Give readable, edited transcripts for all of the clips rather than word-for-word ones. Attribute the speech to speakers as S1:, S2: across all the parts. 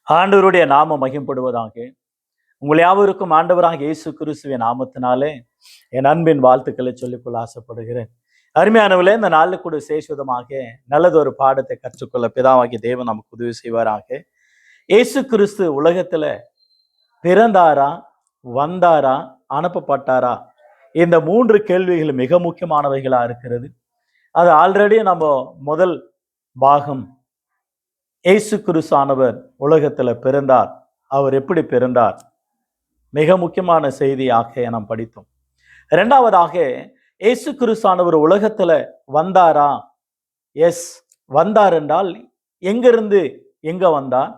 S1: ஆண்டவருடைய நாமம் மகிம்படுவதாக. உங்கள் யாவருக்கும் ஆண்டவராக இயேசு கிறிஸ்துவின் நாமத்தினாலே என் அன்பின் வாழ்த்துக்களை சொல்லிக்கொள்ள ஆசைப்படுகிறேன். அருமையானவர்களே, இந்த நாளில் கூட விசேஷமாக நல்லதொரு பாடத்தை கற்றுக்கொள்ள பிதாவாகிய தேவன் நமக்கு உதவி செய்வாராக. இயேசு கிறிஸ்து உலகத்துல பிறந்தாரா, வந்தாரா, அனுப்பப்பட்டாரா? இந்த 3 கேள்விகள் மிக முக்கியமானவைகளா இருக்கிறது. அது ஆல்ரெடி நம்ம முதல் பாகம், இயேசு கிறிஸ்துவானவர் உலகத்துல பிறந்தார். அவர் எப்படி பிறந்தார்? மிக முக்கியமான செய்தியாக நாம் படித்தோம். இரண்டாவதாக, இயேசு கிறிஸ்துவானவர் உலகத்துல வந்தாரா? எஸ், வந்தார் என்றால் எங்கிருந்து எங்க வந்தார்,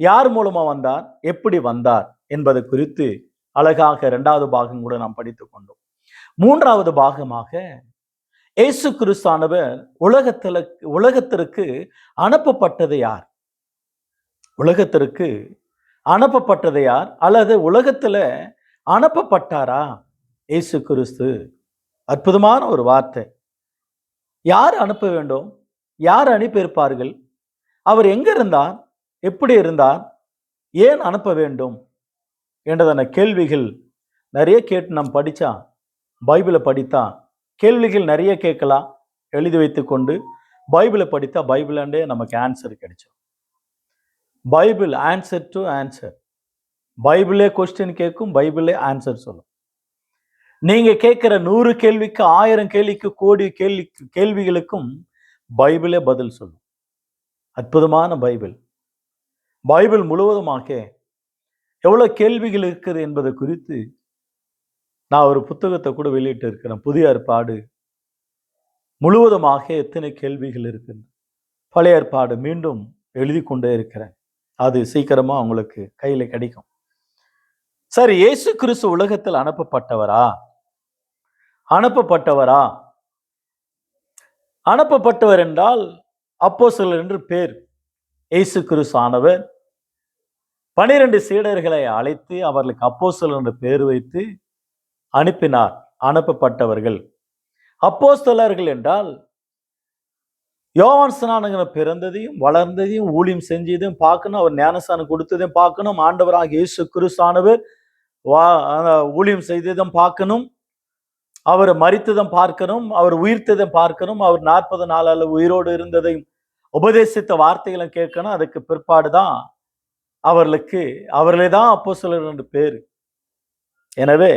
S1: யார் மூலமா வந்தார், எப்படி வந்தார் என்பது குறித்து அழகாக இரண்டாவது பாகம் கூட நாம் படித்துக் கொண்டோம். மூன்றாவது பாகமாக, இயேசு கிறிஸ்துவானவர் உலகத்திற்கு அனுப்பப்பட்டது யார்? உலகத்திற்கு அனுப்பப்பட்டது யார்? அல்லது உலகத்துல அனுப்பப்பட்டாரா இயேசு கிறிஸ்து? அற்புதமான ஒரு வார்த்தை. யார் அனுப்ப வேண்டும்? யார் அனுப்பியிருப்பார்கள்? அவர் எங்க இருந்தார்? எப்படி இருந்தார்? ஏன் அனுப்ப வேண்டும் என்றதான கேள்விகள் நிறைய கேட்டு நாம் படிச்சா, பைபிளை படித்தா கேள்விகள் நிறைய கேட்கலாம். எழுதி வைத்து கொண்டு பைபிளை படித்தா பைபிளாண்டே நமக்கு ஆன்சர் கிடைச்சோம். Bible answer to answer. பைபிளே கொஸ்டின் கேட்கும், பைபிளே ஆன்சர் சொல்லும். நீங்க கேட்கிற 100 கேள்விக்கு, 1000 கேள்விக்கு, கோடி கேள்விகளுக்கும் பைபிளே பதில் சொல்லும். அற்புதமான பைபிள். பைபிள் முழுவதுமாக எவ்வளவு கேள்விகள் இருக்குது என்பது குறித்து நான் ஒரு புத்தகத்தை கூட வெளியிட்டு இருக்கிறேன். புதிய ஏற்பாடு முழுவதுமாக எத்தனை கேள்விகள் இருக்கு, பழைய ஏற்பாடு மீண்டும் எழுதி கொண்டே இருக்கிறேன். அது சீக்கிரமா உங்களுக்கு கையில கிடைக்கும். சரி, இயேசு கிறிஸ்து உலகத்தில் அனுப்பப்பட்டவரா? அனுப்பப்பட்டவரா? அனுப்பப்பட்டவர் என்றால் அப்போஸ்தலர் என்று பேர். இயேசு கிறிஸ்து ஆனவர் 12 சீடர்களை அழைத்து அவர்களுக்கு அப்போஸ்தலர் என்று பேர் வைத்து அனுப்பினார். அனுப்பப்பட்டவர்கள் அப்போஸ்தலர்கள் என்றால் யோவான் ஸ்நானகன் பிறந்ததையும் வளர்ந்ததையும் ஊழியம் செஞ்சதையும் பார்க்கணும். அவர் ஞானஸ்நானம் கொடுத்ததையும் பார்க்கணும். ஆண்டவராக இயேசு கிறிஸ்துவானவர் ஊழியம் செய்ததும் பார்க்கணும். அவர் மரித்ததும் பார்க்கணும். அவர் உயிர்த்ததும் பார்க்கணும். அவர் 40 நாள் உயிரோடு இருந்ததையும் உபதேசித்த வார்த்தைகளும் கேட்கணும். அதுக்கு பிற்பாடுதான் அவர்களே தான் அப்போஸ்தலர் என்று பேரு. எனவே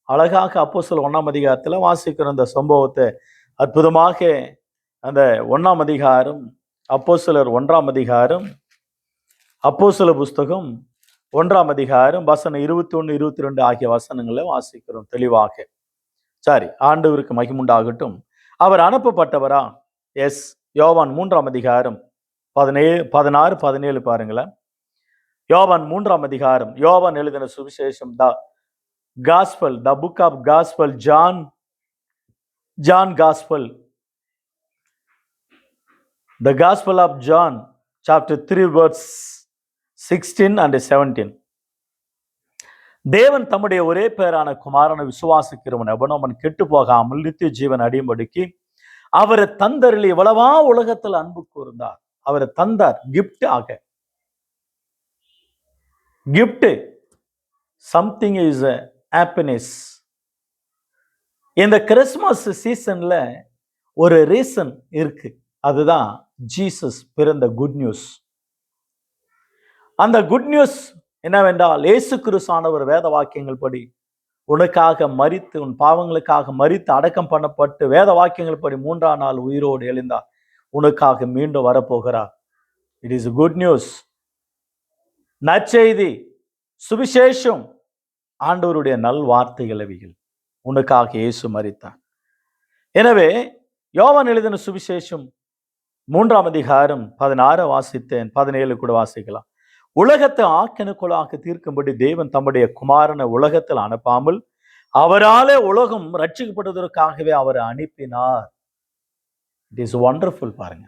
S1: அழகாக அப்போஸ்தலர் 1ஆம் அதிகாரத்தில் வாசிக்கிற அந்த சம்பவத்தை அற்புதமாக அந்த 1ஆம் அதிகாரம், அப்போஸ்தலர் 1ஆம் அதிகாரம், அப்போஸ்தலர் புஸ்தகம் 1ஆம் அதிகாரம் வசனம் 21, 22 ஆகிய வசனங்களை வாசிக்கிறோம் தெளிவாக. சரி, ஆண்டவருக்கு மகிமுண்டாகட்டும். அவர் அனுப்பப்பட்டவரா? எஸ். யோவான் 3ஆம் அதிகாரம் 16, 17 பாருங்களேன். யோவான் 3ஆம் அதிகாரம், யோவான் எழுதின சுவிசேஷம், the book of gospel, John gospel, the gospel of John, chapter 3 verse 16 and 17. தேவன் தம்முடைய ஒரே பேரான குமாரனை விசுவாசிக்கிறவன் எவனவன் கெட்டு போகாமல் நித்திய ஜீவன் அடையும்படிக்கு அவரை தந்தரில் இவ்வளவா உலகத்தில் அன்பு கூர்ந்தார். அவரை தந்தார் கிஃப்ட் ஆக. Gift, something is happiness. இந்த கிறிஸ்துமஸ் சீசன்ல ஒரு ரீசன் இருக்கு. அதுதான் ஜீசஸ் பிறந்த குட் நியூஸ். அந்த குட் நியூஸ் என்னவென்றால், இயேசு கிறிஸ்துவானவர் வேத வாக்கியங்கள் படி உனக்காக மரித்து, உன் பாவங்களுக்காக மரித்து அடக்கம் பண்ணப்பட்டு வேத வாக்கியங்கள் படி 3ஆம் நாள் உயிரோடு எழுந்தார். உனக்காக மீண்டும் வரப்போகிறார். It is good news. நற்செய்தி, சுவிசேஷம், ஆண்டவருடைய நல் வார்த்தைகள் அவைகள். உனக்காக இயேசு மரித்தார். எனவே யோவான் எழுதின சுவிசேஷம் 3ஆம் அதிகாரம் 16 வாசித்தேன், 17 கூட வாசிக்கலாம். உலகத்தை ஆக்கினைக்குள்ளாக தீர்க்கும்படி தேவன் தம்முடைய குமாரனை உலகத்தில் அனுப்பாமல் அவராலே உலகம் ரட்சிக்கப்படுவதற்காகவே அவரை அனுப்பினார். It is wonderful. பாருங்க,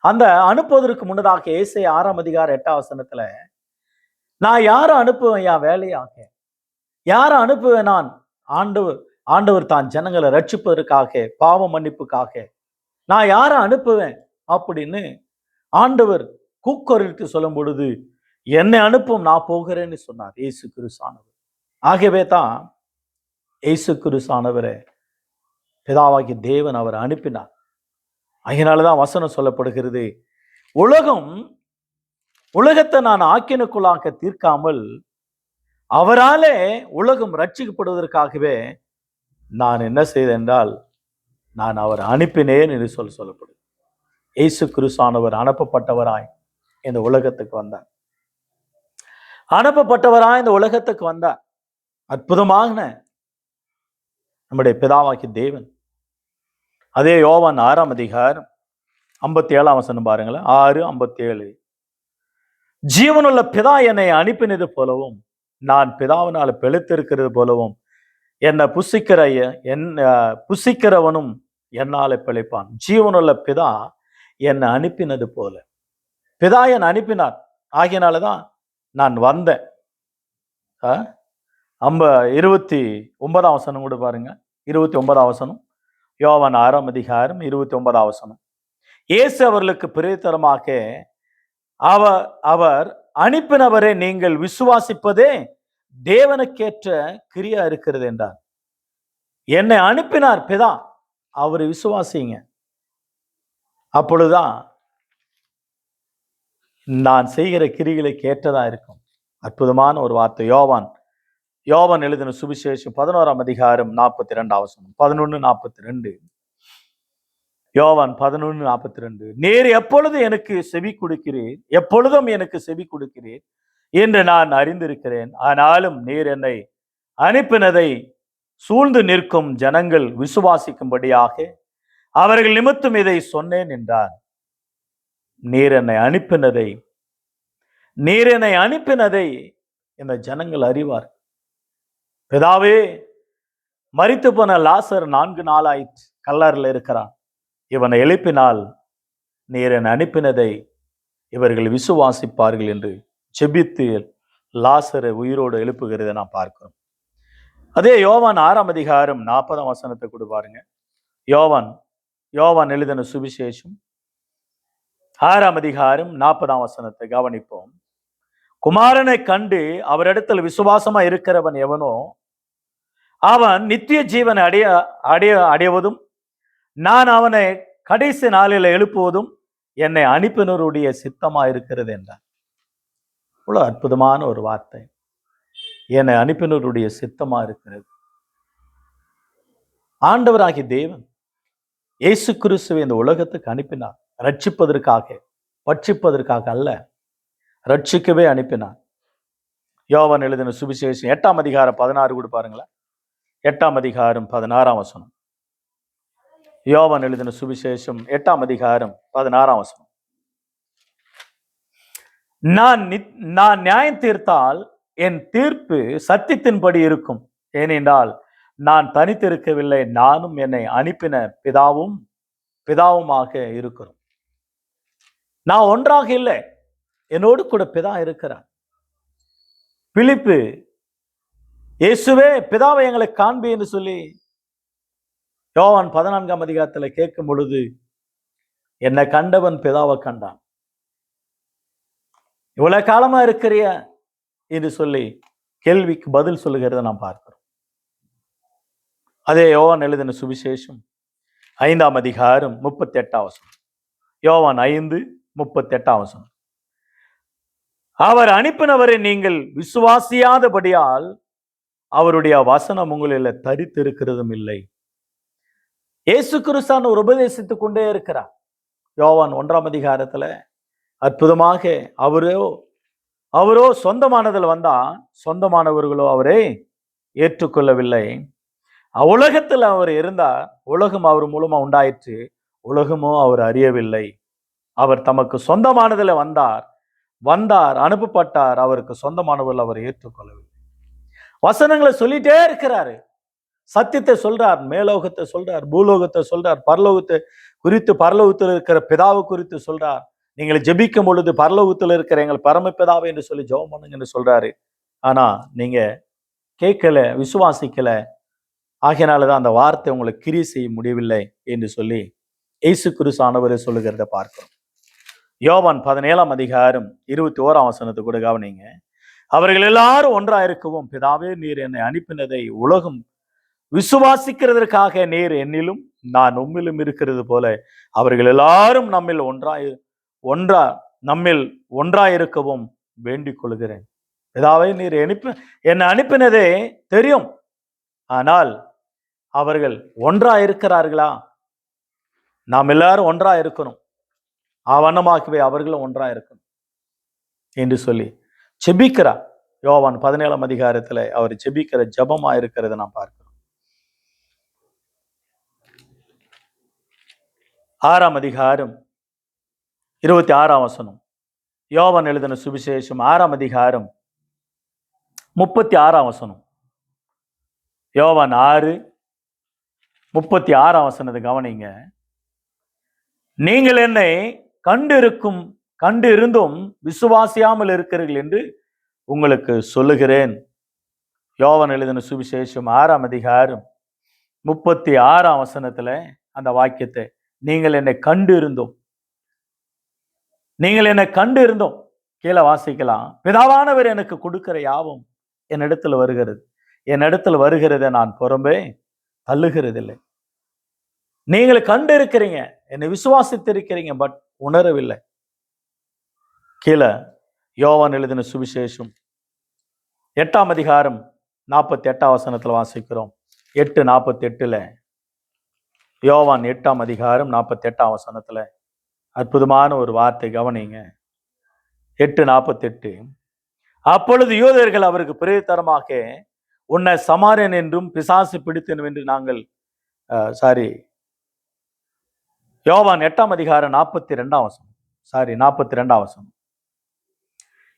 S1: அந்த அனுப்புவதற்கு முன்னதாக ஏசாயா 6ஆம் அதிகாரம் 8ஆம் வசனத்துல, நான் யாரை அனுப்புவேன் என் வேலையாக? யாரை அனுப்புவேன் நான்? ஆண்டவர் தான் ஜனங்களை ரட்சிப்பதற்காக, பாவ மன்னிப்புக்காக நான் யாரை அனுப்புவேன் அப்படின்னு ஆண்டவர் கூக்குரலிட்டு சொல்லும் பொழுது என்னை அனுப்பும், நான் போகிறேன்னு சொன்னார் இயேசு கிறிஸ்துவானவர். ஆகவே தான் இயேசு கிறிஸ்துவானவரை பிதாவாகிய தேவன் அவர் அனுப்பினார். அதனாலதான் வசனம் சொல்லப்படுகிறது, உலகத்தை நான் ஆக்கினுக்குள்ளாக தீர்க்காமல் அவராலே உலகம் ரட்சிக்கப்படுவதற்காகவே நான் என்ன செய்தேன் என்றால் நான் அவர் அனுப்பினேன் என்று சொல்லப்படுது. இயேசு கிறிஸ்துவானவர் அனுப்பப்பட்டவராய் இந்த உலகத்துக்கு வந்தார். அனுப்பப்பட்டவராய் இந்த உலகத்துக்கு வந்தார். அற்புதமாக நம்முடைய பிதாவாகிய தேவன். அதே யோவான் 6ஆம் அதிகாரம் 57ஆம் வசனம் பாருங்களேன். 6:57. ஜீவனுள்ள பிதா என்னை அனுப்பினது போலவும் நான் பிதாவினால் பிழைத்திருக்கிறது போலவும் என்னை புசிக்கிறவனும் என்னால பிழைப்பான். ஜீவனுள்ள பிதா என்னை அனுப்பினது போல, பிதா என்னை அனுப்பினார். ஆகியனாலதான் நான் வந்தேன். 29ஆம் வசனம் கூட பாருங்க. 29ஆம் வசனம், யோவான் 6ஆம் அதிகாரம் 29ஆம் வசனம். இயேசு அவர்களுக்கு பிரதித்தரமாக, அவர் அனுப்பினவரை நீங்கள் விசுவாசிப்பதே தேவனுக்கேற்ற கிரியா இருக்கிறது என்றார். என்னை அனுப்பினார் பிதா, அவரை விசுவாசிங்க, அப்பொழுதுதான் நான் செய்கிற கிரிகளுக்கு ஏற்றதா இருக்கும். அற்புதமான ஒரு வார்த்தை. யோவான் எழுதின சுவிசேஷம் 11ஆம் அதிகாரம் 42ஆம் வசனம். 11:42. யோவான் 11:42. நீர் எப்பொழுது எனக்கு செவி கொடுக்கிறீர், எப்பொழுதும் எனக்கு செவி கொடுக்கிறீர் என்று நான் அறிந்திருக்கிறேன். ஆனாலும் நீர் என்னை அனுப்பினதை சூழ்ந்து நிற்கும் ஜனங்கள் விசுவாசிக்கும்படியாக அவர்கள் நிமித்தம் இதை சொன்னேன் என்றார். நீர் என்னை அனுப்பினதை இந்த ஜனங்கள் அறிவார். பிதாவே, மரித்து போன லாசர் 4 நாளாயிற்று கல்லறையில் இருக்கிறான். இவனை எழுப்பினால் நீர் என்னை அனுப்பினதை இவர்கள் விசுவாசிப்பார்கள் என்று ஜெபித்து லாசரை உயிரோடு எழுப்புகிறதை நாம் பார்க்கிறோம். அதே யோவான் 6ஆம் அதிகாரம் 40ஆம் வசனத்தை கூட பாருங்க. யோவான் எழுதின சுவிசேஷம் 6ஆம் அதிகாரம் 40ஆம் வசனத்தை கவனிப்போம். குமாரனை கண்டு அவரிடத்தில் விசுவாசமா இருக்கிறவன் எவனோ அவன் நித்திய ஜீவனை அடைவதும் நான் அவனை கடைசி நாளில் எழுப்புவதும் என்னை அனுப்பினருடைய சித்தமா இருக்கிறது என்றார். இவ்வளவு அற்புதமான ஒரு வார்த்தை. என்னை அனுப்பினருடைய சித்தமா இருக்கிறது. ஆண்டவராகிய தேவன் இயேசு கிறிஸ்துவை இந்த உலகத்துக்கு அனுப்பினார். ரட்சிப்பதற்காக, பட்சிப்பதற்காக அல்ல, ரட்சிக்கவே அனுப்பினார். யோவான் எழுதின சுவிசேஷம் 8ஆம் அதிகாரம் 16 கூட பாருங்களேன். 8ஆம் அதிகாரம் 16ஆம் வசனம். யோவான் எழுதின சுவிசேஷம் 8ஆம் அதிகாரம் 16ஆம் வசனம். நான் நியாயம் தீர்த்தால் என் தீர்ப்பு சத்தியத்தின்படி இருக்கும். ஏனென்றால் நான் தனித்திருக்கவில்லை, நானும் என்னை அனுப்பின பிதாவுமாக இருக்கிறோம். நான் ஒன்றாக இல்லை, என்னோடு கூட பிதா இருக்கிறார். பிலிப்பு, இயேசுவே பிதாவை எங்களை காண்பி என்று சொல்லி யோவான் 14ஆம் அதிகாரத்தில் கேட்கும் பொழுது என்னை கண்டவன் பிதாவை கண்டான். இவ்வளவு காலமா இருக்கிறிய என்று சொல்லி கேள்விக்கு பதில் சொல்லுகிறத நாம் பார்க்கிறோம். அதே யோவான் எழுதின சுவிசேஷம் 5ஆம் அதிகாரம் 38ஆம் வசனம். யோவான் 5:38ஆம் வசனம். அவர் அனுப்பினவரை நீங்கள் விசுவாசியாதபடியால் அவருடைய வசனம் உங்களில் தரித்திருக்கிறதும் இல்லை. இயேசு கிறிஸ்து ஒரு உபதேசித்துக் கொண்டே இருக்கிறார். யோவான் 1ஆம் அதிகாரத்துல அற்புதமாக அவரோ சொந்தமானதில் வந்தா, சொந்தமானவர்களோ அவரை ஏற்றுக்கொள்ளவில்லை. உலகத்தில் அவர் இருந்தார், உலகம் அவர் மூலமா உண்டாயிற்று, உலகமோ அவர் அறியவில்லை. அவர் தமக்கு சொந்தமானதில் வந்தார், அனுப்பப்பட்டார், அவருக்கு சொந்தமானவர்கள் அவர் ஏற்றுக்கொள்ளவில்லை. வசனங்களை சொல்லிட்டே இருக்கிறாரு. சத்தியத்தை சொல்றார், மேலோகத்தை சொல்றார், பூலோகத்தை சொல்றார், பரலோகத்தை குறித்து, பரலோகத்தில் இருக்கிற பிதாவை குறித்து சொல்றார். நீங்கள் ஜெபிக்கும் பொழுது பரலோகத்தில் இருக்கிற எங்கள் பரமபிதாவை என்று சொல்லி ஜெபம் பண்ணுங்க என்று சொல்றாரு. ஆனா நீங்க கேட்கல, விசுவாசிக்கல. ஆகையினாலதான் அந்த வார்த்தை உங்களுக்கு கிரியை செய்ய முடியவில்லை என்று சொல்லி இயேசு கிறிஸ்து ஆண்டவரே சொல்லுகிறத பார்க்கிறோம். யோவான் 17:21 கூட கவனிங்க. அவர்கள் எல்லாரும் ஒன்றாயிருக்கவும், பிதாவே நீர் என்னை அனுப்பினதை உலகம் விசுவாசிக்கிறதற்காக நீர் என்னிலும் நான் உம்மிலும் இருக்கிறது போல அவர்கள் எல்லாரும் நம்மில் ஒன்றாயிருக்கவும் வேண்டிக் கொள்கிறேன். பிதாவே நீர் என்னை அனுப்பினதே தெரியும், ஆனால் அவர்கள் ஒன்றாயிருக்கிறார்களா? நாம் எல்லாரும் ஒன்றா இருக்கணும், அவனமாகவே அவர்களும் ஒன்றா இருக்கணும் என்று சொல்லி செபிக்கிறார். யோவான் 17 அவர் செபிக்கிற ஜபமா இருக்கிறத நாம் பார்க்கிறோம். 6:26 யோவான் எழுதின சுவிசேஷம் 6:36 யோவான் 6:36 கவனிங்க. நீங்கள் என்னை கண்டு இருந்தும் விசுவாசியாமல் இருக்கிறீர்கள் என்று உங்களுக்கு சொல்லுகிறேன். யோவான் எழுதின சுவிசேஷம் 6:36 அந்த வாக்கியத்தை, நீங்கள் என்னை கண்டு இருந்தோம் கீழே வாசிக்கலாம். பிதாவானவர் எனக்கு கொடுக்கிற யாவும் என்னிடத்தில் வருகிறதை நான் புறம்பே தள்ளுகிறதில்லை. நீங்கள் கண்டு இருக்கிறீங்க, என்னை விசுவாசித்திருக்கிறீங்க, பட் உணரவில்லை. கீழே யோவான் எழுதின சுவிசேஷம் 8:48 வாசிக்கிறோம். 8:48 யோவான் 8:48 அற்புதமான ஒரு வார்த்தை கவனிங்க. 8:48 அப்பொழுது யூதர்கள் அவருக்கு பிரதித்தரமாக, உன்னை சமாரியன் என்றும் பிசாசு பிடித்தனும் என்று நாங்கள் யோவான் 8:42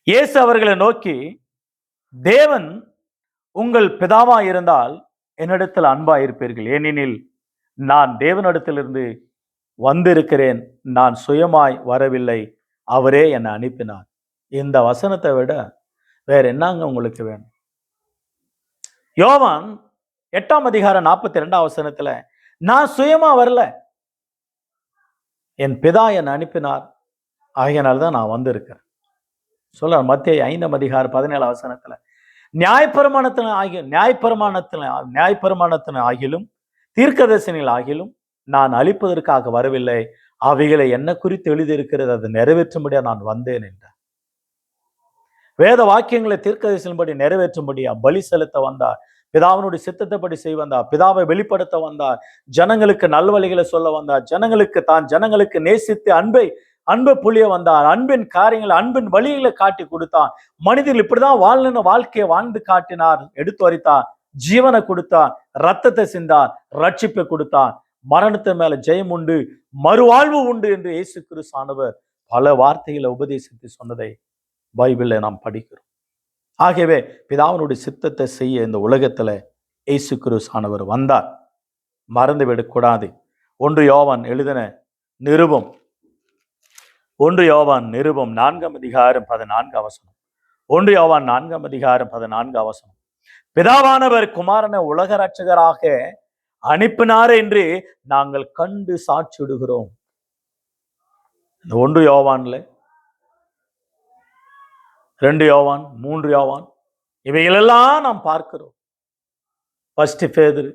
S1: இயேசு அவர்களை நோக்கி, தேவன் உங்கள் பிதாவா இருந்தால் என்னிடத்தில் அன்பா இருப்பீர்கள், ஏனெனில் நான் தேவனிடத்திலிருந்து வந்திருக்கிறேன், நான் சுயமாய் வரவில்லை, அவரே என்னை அனுப்பினார். இந்த வசனத்தை விட வேற என்னங்க உங்களுக்கு வேணும்? யோவான் 8:42 நான் சுயமா வரல, என் பிதா என்னை அனுப்பினார், ஆகையினால்தான் நான் வந்திருக்கிறேன் சொல்ல. மத்தேயு 5:17 நியாயப்பிரமாணத்தில் ஆகிலும் தீர்க்கதரிசனிகள் ஆகிலும் நான் அழிப்பதற்காக வரவில்லை, அவைகளை என்ன குறித்து எழுதியிருக்கிறது அதை நிறைவேற்றும்படியா நான் வந்தேன் என்றார். வேத வாக்கியங்களை தீர்க்கதரிசனப்படி நிறைவேற்றும்படியா பலி செலுத்த வந்தார், பிதாவினுடைய சித்தத்தைப்படி செய்ய வந்தார், பிதாவை வெளிப்படுத்த வந்தார், ஜனங்களுக்கு நல்வழிகளை சொல்ல வந்தார், ஜனங்களுக்கு நேசித்து அன்பை புளிய வந்தார், அன்பின் காரியங்களை அன்பின் வழிகளை காட்டி கொடுத்தார், மனிதர்கள் இப்படிதான் வாழணும் வாழ்க்கையை வாழ்ந்து காட்டினார், எடுத்து வரைத்தார், ஜீவனை கொடுத்தார், ரத்தத்தை சிந்தார், ரட்சிப்பை கொடுத்தார், மரணத்தை மேல ஜெயம் உண்டு, மறுவாழ்வு உண்டு என்று இயேசு கிறிஸ்து ஆண்டவர் பல வார்த்தைகளை உபதேசித்து சொன்னதை பைபிள்ல நாம் படிக்கிறோம். ஆகவே பிதாவினுடைய சித்தத்தை செய்ய இந்த உலகத்துல இயேசு கிறிஸ்து ஆண்டவர் வந்தார், மறந்து விடக்கூடாது. 1 யோவான் எழுதின நிருபம் 1 யோவான் நிருபம் 4:14 1 யோவான் 4:14 பிதாவானவர் குமாரனை உலக ரட்சகராக அனுப்பினார் என்று நாங்கள் கண்டு சாட்சிடுகிறோம். 1 யோவான்ல 2 யோவான் 3 யோவான் இவைகளெல்லாம் நாம் பார்க்கிறோம். ஃபர்ஸ்ட் பேதுரு,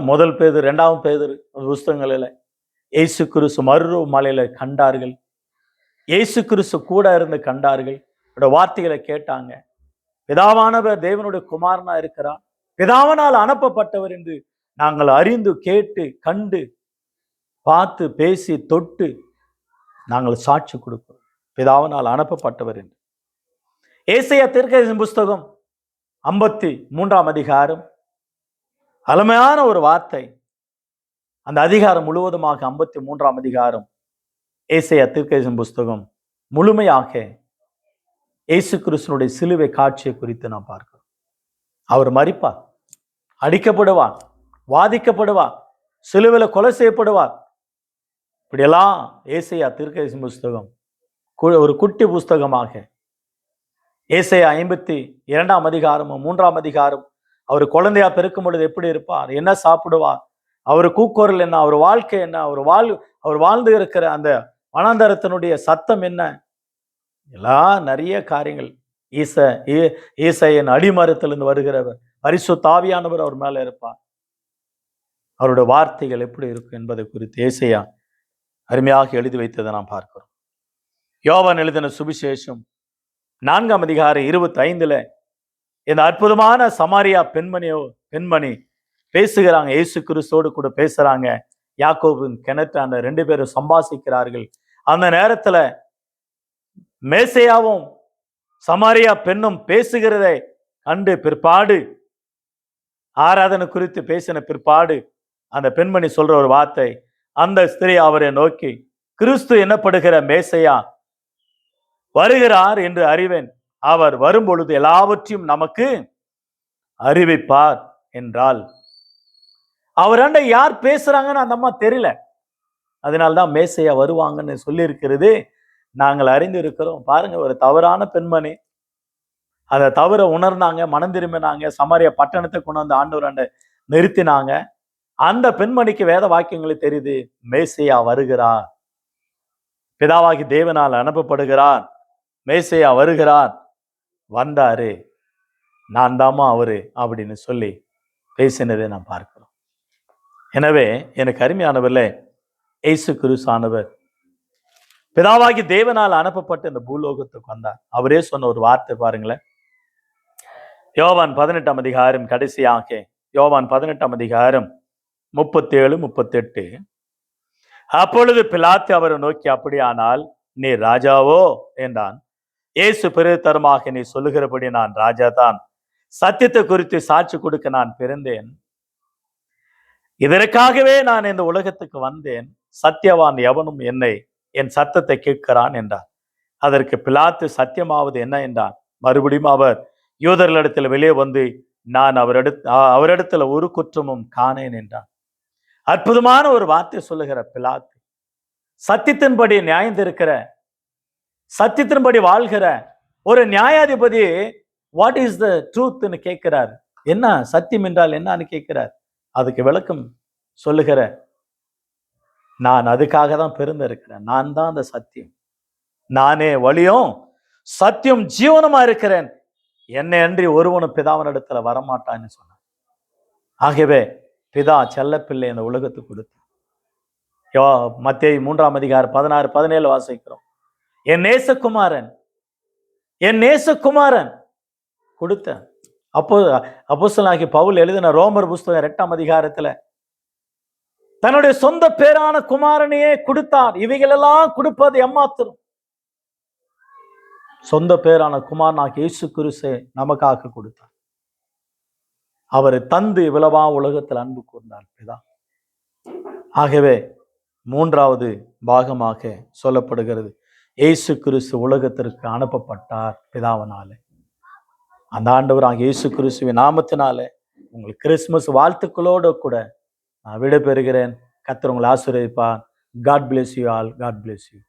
S1: முதல் பேதுரு, 2ஆம் பேதுரு புஸ்தகங்களில் இயேசு கிறிஸ்து மறு மலையில கண்டார்கள், இயேசு கிறிஸ்து கூட இருந்து கண்டார்கள், வார்த்தைகளை கேட்டாங்க. பிதாவானவர் தேவனுடைய குமாரனா இருக்கிறார், பிதாவனால் அனுப்பப்பட்டவர் என்று நாங்கள் அறிந்து கேட்டு கண்டு பார்த்து பேசி தொட்டு நாங்கள் சாட்சி கொடுக்கிறோம், பிதாவனால் அனுப்பப்பட்டவர் என்று. ஏசாயா தீர்க்கதரிசன புஸ்தகம் 53ஆம் அதிகாரம் அருமையான ஒரு வார்த்தை. அந்த அதிகாரம் முழுவதுமாக 53ஆம் அதிகாரம் ஏசாயா தீர்க்கதரிசன புஸ்தகம் முழுமையாக இயேசு கிறிஸ்துவினுடைய சிலுவை காட்சியை குறித்து நாம் பார்க்கிறோம். அவர் மரிப்பார், அடிக்கப்படுவார், வாதிக்கப்படுவார், சிலுவையில் கொலை செய்யப்படுவார். இப்படியெல்லாம் ஏசாயா தீர்க்கதரிசன புஸ்தகம் ஒரு குட்டி புஸ்தகமாக ஏசாயா 52ஆம் அதிகாரமும் 3ஆம் அதிகாரம் அவர் குழந்தையா பெருக்கும் பொழுது எப்படி இருப்பார், என்ன சாப்பிடுவார், அவர் கூக்குரல் என்ன, அவர் வாழ்க்கை என்ன, அவர் வாழ்ந்து இருக்கிற அந்த வனாந்தரத்தினுடைய சத்தம் என்ன? நிறைய காரியங்கள். ஈசையின் அடிமரத்திலிருந்து வருகிறவர், பரிசுத்த ஆவியானவர் அவர் மேல இருப்பார். அவருடைய வார்த்தைகள் எப்படி இருக்கும் என்பதை குறித்து ஏசாயா அருமையாக எழுதி வைத்ததை நாம் பார்க்கிறோம். யோவான் எழுதின சுவிசேஷம் 4ஆம் அதிகாரம் 25 இந்த அற்புதமான சமாரியா பெண்மணி பேசுகிறாங்க. இயேசு கிறிஸ்துவோடு கூட பேசுறாங்க. யாக்கோபின் கிணற்றாண்ட 2 பேரும் சம்பாசிக்கிறார்கள். அந்த நேரத்துல மேசையாவும் சமாரியா பெண்ணும் பேசுகிறதை கண்டு பிற்பாடு, ஆராதனை குறித்து பேசின பிற்பாடு, அந்த பெண்மணி சொல்ற ஒரு வார்த்தை, அந்த ஸ்திரீ அவரை நோக்கி, கிறிஸ்து என்னப்படுகிற மேசையா வருகிறார் என்று அறிவேன். அவர் வரும்பொழுது எல்லாவற்றையும் நமக்கு அறிவிப்பார் என்றால், அவராண்ட யார் பேசுறாங்கன்னு அந்த அம்மா தெரியல. அதனால்தான் மேசையா வருவாங்கன்னு சொல்லி இருக்கிறது நாங்கள் அறிந்து இருக்கிறோம். பாருங்க, ஒரு தவறான பெண்மணி அதை தவற உணர்ந்தாங்க, மனம் திரும்பினாங்க, சமாரியா பட்டணத்தை கொண்டு வந்து ஆண்டவராண்ட நிறுத்தினாங்க. அந்த பெண்மணிக்கு வேத வாக்கியங்களை தெரியுது, மேசையா வருகிறார், பிதாவாகி தேவனால் அனுப்பப்படுகிறார், மேசையா வருகிறார், வந்தாரு, நான் தாமா அவரு அப்படின்னு சொல்லி பேசினதை நாம் பார்க்கிறோம். எனவே எனக்கு அருமையானவர்ல, இயேசு கிறிஸ்துவானவர் பிதாவாகி தேவனால் அனுப்பப்பட்டு இந்த பூலோகத்துக்கு வந்தார். அவரே சொன்ன ஒரு வார்த்தை பாருங்களேன். யோவான் 18ஆம் அதிகாரம் கடைசியாக, யோவான் 18ஆம் அதிகாரம் 37, 38. அப்பொழுது பிலாத்து அவரை நோக்கி, அப்படியானால் நீ ராஜாவோ என்றான். இயேசு பிரதித்தரமாக, நீ சொல்லுகிறபடி நான் ராஜா தான். சத்தியத்தை குறித்து சாட்சி கொடுக்க நான் பிறந்தேன். இதற்காகவே நான் இந்த உலகத்துக்கு வந்தேன். சத்தியவான் எவனும் என்னை என் சத்தத்தை கேட்கிறான் என்றார். அதற்கு பிலாத்து, சத்தியமாவது என்ன என்றான். மறுபடியும் அவர் யூதர்களிடத்தில் வெளியே வந்து, நான் அவரிடத்துல ஒரு குற்றமும் காணேன் என்றான். அற்புதமான ஒரு வார்த்தை சொல்லுகிற பிலாத்து, சத்தியத்தின்படி நியாயந்திருக்கிற, சத்தியத்தின்படி வாழ்கிற ஒரு நியாயாதிபதி வாட் இஸ் த ட்ரூத்னு கேட்கிறார். என்ன சத்தியம் என்றால் என்னன்னு கேட்கிறார். அதுக்கு விளக்கம் சொல்லுகிற, நான் அதுக்காக தான் பிறந்திருக்கிறேன், நான் தான் அந்த சத்தியம், நானே வழியும் சத்தியம் ஜீவனமா இருக்கிறேன், என்னை அன்றி ஒருவனும் பிதாவினிடத்துல வரமாட்டான்னு சொன்னார். ஆகவே பிதா செல்லப்பிள்ளை இந்த உலகத்துக்கு கொடுத்தார். மத்தேயு 3ஆம் அதிகாரம் 16, 17 வாசிக்கிறோம். என் நேசகுமாரன் கொடுத்த. அப்போஸ்தலனாகிய பவுல் எழுதின ரோமர் புஸ்தகம் 8ஆம் அதிகாரத்துல தன்னுடைய சொந்த பேரான குமாரனையே கொடுத்தார். இவைகளெல்லாம் கொடுப்பது எம்மாத்திரம்? சொந்த பேரான குமாரனாகிய இயேசு கிறிஸ்து நமக்காக கொடுத்தார். அவரை தந்து விளவா உலகத்தில் அன்பு கூர்ந்தார் பிதா. ஆகவே 3வது பாகமாக சொல்லப்படுகிறது, இயேசு கிறிஸ்து உலகத்திற்கு அனுப்பப்பட்டார் பிதாவினாலே. அந்த ஆண்டவராகிய இயேசு கிறிஸ்துவின் நாமத்தினாலே உங்களுக்கு கிறிஸ்துமஸ் வாழ்த்துக்களோடு கூட நான் விடைபெறுகிறேன். கர்த்தர் உங்களை ஆசீர்வதிப்பார். God bless you all. God bless you.